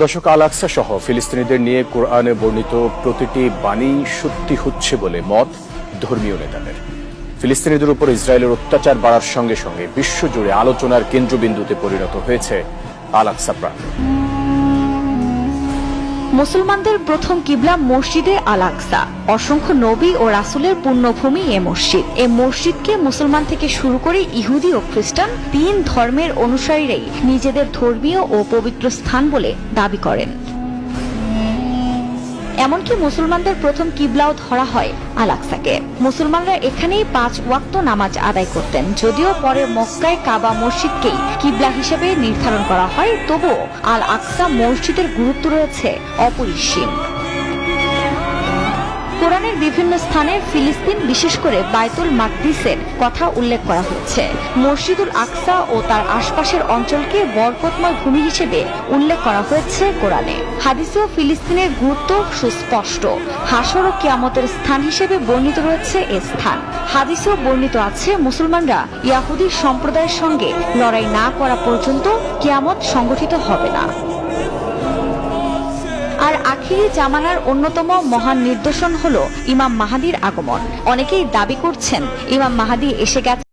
দর্শক, আল আকসা সহ ফিলিস্তিনিদের নিয়ে কোরআনে বর্ণিত প্রতিটি বাণী সত্যি হচ্ছে বলে মত ধর্মীয় নেতাদের। ফিলিস্তিনিদের উপর ইসরায়েলের অত্যাচার বাড়ার সঙ্গে সঙ্গে বিশ্বজুড়ে আলোচনার কেন্দ্রবিন্দুতে পরিণত হয়েছে আল আকসা প্রাঙ্গণ। মুসলমানদের প্রথম কিবলা মসজিদে আল আকসা। অসংখ্য নবী ও রাসূলের পুণ্যভূমি এ মসজিদ। এ মসজিদকে মুসলমান থেকে শুরু করে ইহুদি ও খ্রিস্টান তিন ধর্মের অনুসারীরাই নিজেদের ধর্মীয় ও পবিত্র স্থান বলে দাবি করেন। এমনকি মুসলমানদের প্রথম কিবলাও ধরা হয় আল আকসাকে। মুসলমানরা এখানেই 5 ওয়াক্ত নামাজ আদায় করতেন। যদিও পরে মক্কায় কাবা মসজিদকেই কিবলা হিসেবে নির্ধারণ করা হয়, তবুও আল আকসা মসজিদের গুরুত্ব রয়েছে অপরিসীম। কোরআনের বিভিন্ন স্থানে ফিলিস্তিন, বিশেষ করে বায়তুল মাকদিসের কথা উল্লেখ করা হয়েছে। মসজিদুল আকসা ও তার আশপাশের অঞ্চলকে বরকতময় ভূমি হিসেবে উল্লেখ করা হয়েছে কোরআনে। হাদিসেও ফিলিস্তিনের গুরুত্ব সুস্পষ্ট। হাসর ও কিয়ামতের স্থান হিসেবে বর্ণিত রয়েছে এ স্থান। হাদিসেও বর্ণিত আছে, মুসলমানরা ইয়াহুদী সম্প্রদায়ের সঙ্গে লড়াই না করা পর্যন্ত কিয়ামত সংগঠিত হবে না। আর আখিরি জামানার অন্যতম মহান নিদর্শন হলো ইমাম মাহদীর আগমন। অনেকেই দাবি করছেন ইমাম মাহদী এসে গেছে।